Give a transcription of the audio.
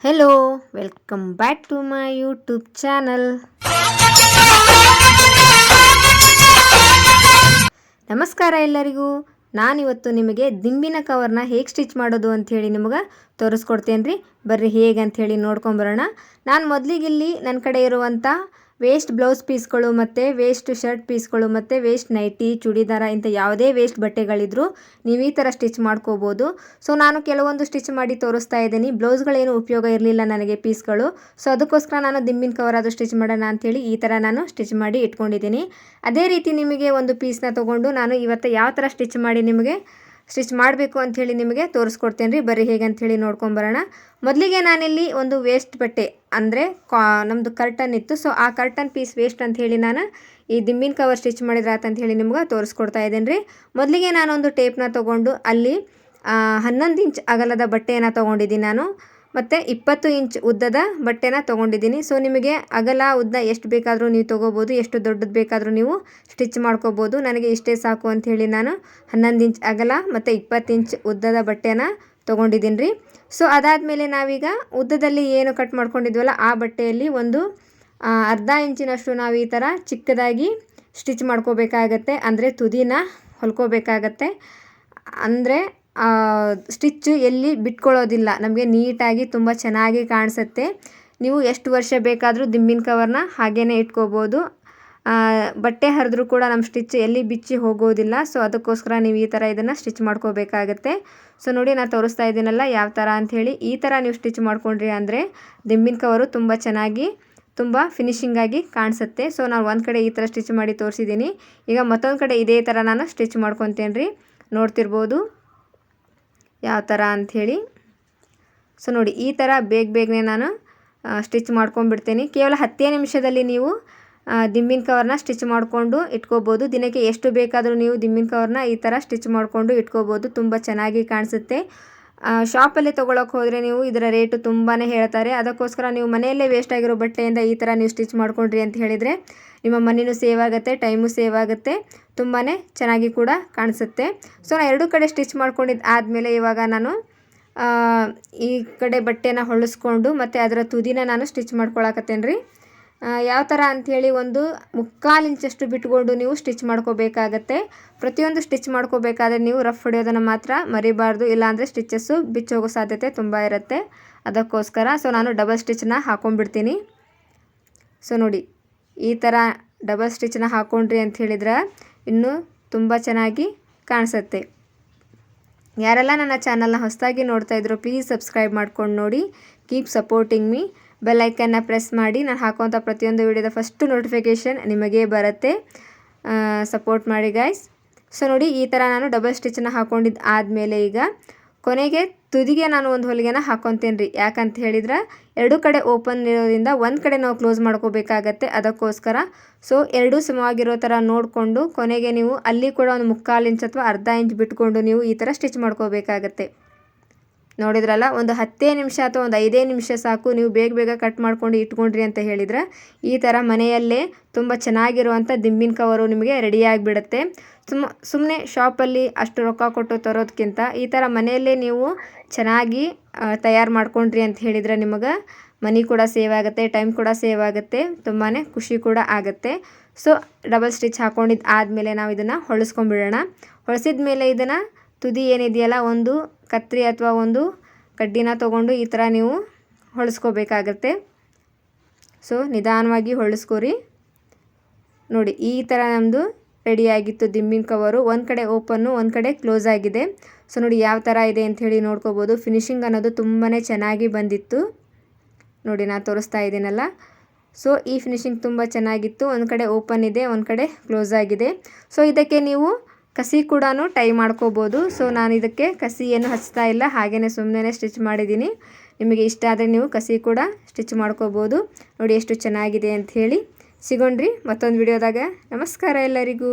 Hello, welcome back to my YouTube channel. ನಮಸ್ಕಾರ ಎಲ್ಲರಿಗೂ. ನಾನಿವತ್ತು ನಿಮಗೆ ದಿಂಬಿನ ಕವರ್ನ ಹೇಗೆ ಸ್ಟಿಚ್ ಮಾಡೋದು ಅಂಥೇಳಿ ನಿಮಗೆ ತೋರಿಸ್ಕೊಡ್ತೇನೆ ರೀ. ಬರ್ರಿ ಹೇಗೆ ಅಂಥೇಳಿ ನೋಡ್ಕೊಂಬರೋಣ. ನಾನು ಮೊದಲಿಗಿಲ್ಲಿ ನನ್ನ ಕಡೆ ಇರುವಂಥ ವೇಸ್ಟ್ ಬ್ಲೌಸ್ ಪೀಸ್ಗಳು ಮತ್ತು ವೇಸ್ಟ್ ಶರ್ಟ್ ಪೀಸ್ಗಳು ಮತ್ತು ವೇಸ್ಟ್ ನೈಟಿ ಚೂಡಿದಾರ ಇಂಥ ಯಾವುದೇ ವೇಸ್ಟ್ ಬಟ್ಟೆಗಳಿದ್ರೂ ನೀವು ಈ ಥರ ಸ್ಟಿಚ್ ಮಾಡ್ಕೋಬೋದು. ಸೊ ನಾನು ಕೆಲವೊಂದು ಸ್ಟಿಚ್ ಮಾಡಿ ತೋರಿಸ್ತಾ ಇದ್ದೀನಿ. ಬ್ಲೌಸ್ಗಳೇನು ಉಪಯೋಗ ಇರಲಿಲ್ಲ ನನಗೆ ಪೀಸ್ಗಳು. ಸೊ ಅದಕ್ಕೋಸ್ಕರ ನಾನು ದಿಂಬಿನ ಕವರ್ ಅದು ಸ್ಟಿಚ್ ಮಾಡೋಣ ಅಂಥೇಳಿ ಈ ಥರ ನಾನು ಸ್ಟಿಚ್ ಮಾಡಿ ಇಟ್ಕೊಂಡಿದ್ದೀನಿ. ಅದೇ ರೀತಿ ನಿಮಗೆ ಒಂದು ಪೀಸ್ನ ತೊಗೊಂಡು ನಾನು ಇವತ್ತು ಯಾವ ಥರ ಸ್ಟಿಚ್ ಮಾಡಿ ನಿಮಗೆ ಸ್ಟಿಚ್ ಮಾಡಬೇಕು ಅಂಥೇಳಿ ನಿಮಗೆ ತೋರಿಸ್ಕೊಡ್ತೇನೆ ರೀ. ಬರೀ ಹೇಗೆ ಅಂಥೇಳಿ ನೋಡ್ಕೊಂಬರೋಣ. ಮೊದಲಿಗೆ ನಾನಿಲ್ಲಿ ಒಂದು ವೇಸ್ಟ್ ಬಟ್ಟೆ ಅಂದರೆ ನಮ್ಮದು ಕರ್ಟನ್ ಇತ್ತು. ಸೊ ಆ ಕರ್ಟನ್ ಪೀಸ್ ವೇಸ್ಟ್ ಅಂಥೇಳಿ ನಾನು ಈ ದಿಂಬಿನ ಕವರ್ ಸ್ಟಿಚ್ ಮಾಡಿದ್ರೆ ಆತಂಥೇಳಿ ನಿಮ್ಗೆ ತೋರಿಸ್ಕೊಡ್ತಾ ಇದ್ದೇನೆ ರೀ. ಮೊದಲಿಗೆ ನಾನೊಂದು ಟೇಪ್ನ ತೊಗೊಂಡು ಅಲ್ಲಿ 11 ಇಂಚ್ ಅಗಲದ ಬಟ್ಟೆಯನ್ನು ತೊಗೊಂಡಿದ್ದೀನಿ ನಾನು, ಮತ್ತು 20 ಇಂಚ್ ಉದ್ದದ ಬಟ್ಟೆನ ತೊಗೊಂಡಿದ್ದೀನಿ. ಸೊ ನಿಮಗೆ ಅಗಲ ಉದ್ದ ಎಷ್ಟು ಬೇಕಾದರೂ ನೀವು ತೊಗೋಬೋದು, ಎಷ್ಟು ದೊಡ್ಡದು ಬೇಕಾದರೂ ನೀವು ಸ್ಟಿಚ್ ಮಾಡ್ಕೋಬೋದು. ನನಗೆ ಇಷ್ಟೇ ಸಾಕು ಅಂಥೇಳಿ ನಾನು 11 ಇಂಚ್ ಅಗಲ ಮತ್ತು 20 ಇಂಚ್ ಉದ್ದದ ಬಟ್ಟೆನ ತೊಗೊಂಡಿದ್ದೀನಿ ರೀ. ಸೊ ಅದಾದಮೇಲೆ ನಾವೀಗ ಉದ್ದದಲ್ಲಿ ಏನು ಕಟ್ ಮಾಡ್ಕೊಂಡಿದ್ವಲ್ಲ ಆ ಬಟ್ಟೆಯಲ್ಲಿ ಒಂದು ಅರ್ಧ ಇಂಚಿನಷ್ಟು ನಾವು ಈ ಥರ ಚಿಕ್ಕದಾಗಿ ಸ್ಟಿಚ್ ಮಾಡ್ಕೋಬೇಕಾಗತ್ತೆ. ಅಂದರೆ ತುದಿನ ಹೊಲ್ಕೋಬೇಕಾಗತ್ತೆ. ಅಂದರೆ ಸ್ಟಿಚ್ಚು ಎಲ್ಲಿ ಬಿಟ್ಕೊಳ್ಳೋದಿಲ್ಲ, ನಮಗೆ ನೀಟಾಗಿ ತುಂಬ ಚೆನ್ನಾಗಿ ಕಾಣಿಸುತ್ತೆ. ನೀವು ಎಷ್ಟು ವರ್ಷ ಬೇಕಾದರೂ ದಿಂಬಿನ ಕವರ್ನ ಹಾಗೇ ಇಟ್ಕೋಬೋದು. ಬಟ್ಟೆ ಹರಿದ್ರೂ ಕೂಡ ನಮ್ಮ ಸ್ಟಿಚ್ ಎಲ್ಲಿ ಬಿಚ್ಚಿ ಹೋಗೋದಿಲ್ಲ. ಸೊ ಅದಕ್ಕೋಸ್ಕರ ನೀವು ಈ ಥರ ಇದನ್ನು ಸ್ಟಿಚ್ ಮಾಡ್ಕೋಬೇಕಾಗತ್ತೆ. ಸೊ ನೋಡಿ, ನಾನು ತೋರಿಸ್ತಾ ಇದ್ದೀನಲ್ಲ ಯಾವ ಥರ ಅಂಥೇಳಿ. ಈ ಥರ ನೀವು ಸ್ಟಿಚ್ ಮಾಡ್ಕೊಂಡ್ರಿ ಅಂದರೆ ದಿಂಬಿನ ಕವರು ತುಂಬ ಚೆನ್ನಾಗಿ ತುಂಬ ಫಿನಿಶಿಂಗಾಗಿ ಕಾಣಿಸುತ್ತೆ. ಸೊ ನಾನು ಒಂದು ಕಡೆ ಈ ಥರ ಸ್ಟಿಚ್ ಮಾಡಿ ತೋರಿಸಿದ್ದೀನಿ. ಈಗ ಮತ್ತೊಂದು ಕಡೆ ಇದೇ ಥರ ನಾನು ಸ್ಟಿಚ್ ಮಾಡ್ಕೊತೇನೆ ರೀ. ನೋಡ್ತಿರ್ಬೋದು ಯಾವ ಥರ ಅಂಥೇಳಿ. ಸೊ ನೋಡಿ, ಈ ಥರ ಬೇಗನೆ ನಾನು ಸ್ಟಿಚ್ ಮಾಡ್ಕೊಂಡ್ಬಿಡ್ತೀನಿ. ಕೇವಲ 10 ನಿಮಿಷದಲ್ಲಿ ನೀವು ದಿಂಬಿನ ಕವರ್ನ ಸ್ಟಿಚ್ ಮಾಡಿಕೊಂಡು ಇಟ್ಕೋಬೋದು. ದಿನಕ್ಕೆ ಎಷ್ಟು ಬೇಕಾದರೂ ನೀವು ದಿಂಬಿನ ಕವರ್ನ ಈ ಥರ ಸ್ಟಿಚ್ ಮಾಡಿಕೊಂಡು ಇಟ್ಕೋಬೋದು. ತುಂಬ ಚೆನ್ನಾಗಿ ಕಾಣಿಸುತ್ತೆ. ಶಾಪಲ್ಲಿ ತೊಗೊಳಕ್ಕೆ ಹೋದರೆ ನೀವು ಇದರ ರೇಟು ತುಂಬಾ ಹೇಳ್ತಾರೆ. ಅದಕ್ಕೋಸ್ಕರ ನೀವು ಮನೆಯಲ್ಲೇ ವೇಸ್ಟ್ ಆಗಿರೋ ಬಟ್ಟೆಯಿಂದ ಈ ಥರ ನೀವು ಸ್ಟಿಚ್ ಮಾಡ್ಕೊಂಡ್ರಿ ಅಂತ ಹೇಳಿದರೆ ನಿಮ್ಮ ಮನಿನೂ ಸೇವ್ ಆಗುತ್ತೆ, ಟೈಮು ಸೇವ್ ಆಗುತ್ತೆ, ತುಂಬಾ ಚೆನ್ನಾಗಿ ಕೂಡ ಕಾಣಿಸುತ್ತೆ. ಸೊ ನಾನು ಎರಡೂ ಕಡೆ ಸ್ಟಿಚ್ ಮಾಡ್ಕೊಂಡಿದ್ದು ಆದಮೇಲೆ ಇವಾಗ ನಾನು ಈ ಕಡೆ ಬಟ್ಟೆನ ಹೊಲಿಸ್ಕೊಂಡು ಮತ್ತು ಅದರ ತುದಿನ ನಾನು ಸ್ಟಿಚ್ ಮಾಡ್ಕೊಳಕತ್ತೇನೆ ರೀ. ಯಾವ ಥರ ಅಂಥೇಳಿ ಒಂದು 3/4 ಇಂಚಷ್ಟು ಬಿಟ್ಕೊಂಡು ನೀವು ಸ್ಟಿಚ್ ಮಾಡ್ಕೋಬೇಕಾಗತ್ತೆ. ಪ್ರತಿಯೊಂದು ಸ್ಟಿಚ್ ಮಾಡ್ಕೋಬೇಕಾದ್ರೆ ನೀವು ರಫ್ ಹೊಡೆಯೋದನ್ನು ಮಾತ್ರ ಮರಿಬಾರ್ದು, ಇಲ್ಲಾಂದರೆ ಸ್ಟಿಚಸ್ಸು ಬಿಚ್ಚೋಗೋ ಸಾಧ್ಯತೆ ತುಂಬ ಇರುತ್ತೆ. ಅದಕ್ಕೋಸ್ಕರ ಸೊ ನಾನು ಡಬಲ್ ಸ್ಟಿಚ್ನ ಹಾಕೊಂಡ್ಬಿಡ್ತೀನಿ. ಸೊ ನೋಡಿ, ಈ ಥರ ಡಬಲ್ ಸ್ಟಿಚ್ನ ಹಾಕ್ಕೊಂಡ್ರಿ ಅಂತ ಹೇಳಿದ್ರೆ ಇನ್ನೂ ತುಂಬ ಚೆನ್ನಾಗಿ ಕಾಣಿಸುತ್ತೆ. ಯಾರೆಲ್ಲ ನನ್ನ ಚಾನಲ್ನ ಹೊಸದಾಗಿ ನೋಡ್ತಾ ಇದ್ರು ಪ್ಲೀಸ್ ಸಬ್ಸ್ಕ್ರೈಬ್ ಮಾಡ್ಕೊಂಡು ನೋಡಿ. Keep supporting me. ಬೆಲ್ ಐಕನ್ನ ಪ್ರೆಸ್ ಮಾಡಿ. ನಾನು ಹಾಕುವಂಥ ಪ್ರತಿಯೊಂದು ವಿಡಿಯೋದ ಫಸ್ಟ್ ನೋಟಿಫಿಕೇಷನ್ ನಿಮಗೇ ಬರುತ್ತೆ. ಸಪೋರ್ಟ್ ಮಾಡಿ ಗೈಸ್. ಸೊ ನೋಡಿ, ಈ ಥರ ನಾನು ಡಬಲ್ ಸ್ಟಿಚ್ಚನ್ನ ಹಾಕ್ಕೊಂಡಿದ್ದು ಆದಮೇಲೆ ಈಗ ಕೊನೆಗೆ ತುದಿಗೆ ನಾನು ಒಂದು ಹೊಲಿಗೆನ ಹಾಕ್ಕೊತೇನೆ ರೀ. ಯಾಕಂತ ಹೇಳಿದ್ರೆ ಎರಡೂ ಕಡೆ ಓಪನ್ ಇರೋದ್ರಿಂದ ಒಂದು ಕಡೆ ನಾವು ಕ್ಲೋಸ್ ಮಾಡ್ಕೋಬೇಕಾಗತ್ತೆ. ಅದಕ್ಕೋಸ್ಕರ ಸೊ ಎರಡೂ ಸಮವಾಗಿರೋ ಥರ ನೋಡಿಕೊಂಡು ಕೊನೆಗೆ ನೀವು ಅಲ್ಲಿ ಕೂಡ ಒಂದು 3/4 ಇಂಚ್ ಅಥವಾ ಅರ್ಧ ಇಂಚ್ ಬಿಟ್ಕೊಂಡು ನೀವು ಈ ಥರ ಸ್ಟಿಚ್ ಮಾಡ್ಕೋಬೇಕಾಗತ್ತೆ. ನೋಡಿದ್ರಲ್ಲ, ಒಂದು 10 ನಿಮಿಷ ಅಥವಾ ಒಂದು 5 ನಿಮಿಷ ಸಾಕು. ನೀವು ಬೇಗ ಕಟ್ ಮಾಡ್ಕೊಂಡು ಇಟ್ಕೊಂಡ್ರಿ ಅಂತ ಹೇಳಿದ್ರೆ ಈ ಥರ ಮನೆಯಲ್ಲೇ ತುಂಬ ಚೆನ್ನಾಗಿರುವಂಥ ದಿಂಬಿನ ಕವರು ನಿಮಗೆ ರೆಡಿಯಾಗಿಬಿಡುತ್ತೆ. ಸುಮ್ಮನೆ ಶಾಪಲ್ಲಿ ಅಷ್ಟು ರೊಕ್ಕ ಕೊಟ್ಟು ತರೋದಕ್ಕಿಂತ ಈ ಥರ ಮನೆಯಲ್ಲೇ ನೀವು ಚೆನ್ನಾಗಿ ತಯಾರು ಮಾಡ್ಕೊಂಡ್ರಿ ಅಂತ ಹೇಳಿದರೆ ನಿಮಗೆ ಮನಿ ಕೂಡ ಸೇವ್ ಆಗುತ್ತೆ, ಟೈಮ್ ಕೂಡ ಸೇವ್ ಆಗುತ್ತೆ, ತುಂಬಾ ಖುಷಿ ಕೂಡ ಆಗುತ್ತೆ. ಸೊ ಡಬಲ್ ಸ್ಟಿಚ್ ಹಾಕ್ಕೊಂಡಿದ್ದು ಆದಮೇಲೆ ನಾವು ಇದನ್ನು ಹೊಲಿಸ್ಕೊಂಡ್ಬಿಡೋಣ. ಹೊಲಿಸಿದ ಮೇಲೆ ಇದನ್ನು ತುದಿ ಏನಿದೆಯಲ್ಲ ಒಂದು ಕತ್ರಿ ಅಥವಾ ಒಂದು ಕಡ್ಡಿನ ತೊಗೊಂಡು ಈ ಥರ ನೀವು ಹೊಲಿಸ್ಕೋಬೇಕಾಗತ್ತೆ. ಸೊ ನಿಧಾನವಾಗಿ ಹೊಲಿಸ್ಕೋರಿ. ನೋಡಿ, ಈ ಥರ ನಮ್ಮದು ರೆಡಿಯಾಗಿತ್ತು ದಿಂಬಿನ ಕವರು. ಒಂದು ಕಡೆ ಓಪನ್ನು, ಒಂದು ಕಡೆ ಕ್ಲೋಸ್ ಆಗಿದೆ. ಸೊ ನೋಡಿ ಯಾವ ಥರ ಇದೆ ಅಂಥೇಳಿ ನೋಡ್ಕೋಬೋದು. ಫಿನಿಶಿಂಗ್ ಅನ್ನೋದು ತುಂಬಾ ಚೆನ್ನಾಗಿ ಬಂದಿತ್ತು. ನೋಡಿ, ನಾನು ತೋರಿಸ್ತಾ ಇದ್ದೀನಲ್ಲ. ಸೊ ಈ ಫಿನಿಶಿಂಗ್ ತುಂಬ ಚೆನ್ನಾಗಿತ್ತು. ಒಂದು ಕಡೆ ಓಪನ್ ಇದೆ, ಒಂದು ಕಡೆ ಕ್ಲೋಸ್ ಆಗಿದೆ. ಸೊ ಇದಕ್ಕೆ ನೀವು ಕಸಿ ಕೂಡ ಟೈ ಮಾಡ್ಕೋಬೋದು. ಸೊ ನಾನು ಇದಕ್ಕೆ ಕಸಿ ಏನು ಹಚ್ತಾ ಇಲ್ಲ, ಹಾಗೆಯೇ ಸುಮ್ಮನೆ ಸ್ಟಿಚ್ ಮಾಡಿದ್ದೀನಿ. ನಿಮಗೆ ಇಷ್ಟ ಆದರೆ ನೀವು ಕಸಿ ಕೂಡ ಸ್ಟಿಚ್ ಮಾಡ್ಕೋಬೋದು. ನೋಡಿ ಎಷ್ಟು ಚೆನ್ನಾಗಿದೆ ಅಂಥೇಳಿ. ಸಿಗೋಣ್ರಿ ಮತ್ತೊಂದು ವಿಡಿಯೋದಾಗ. ನಮಸ್ಕಾರ ಎಲ್ಲರಿಗೂ.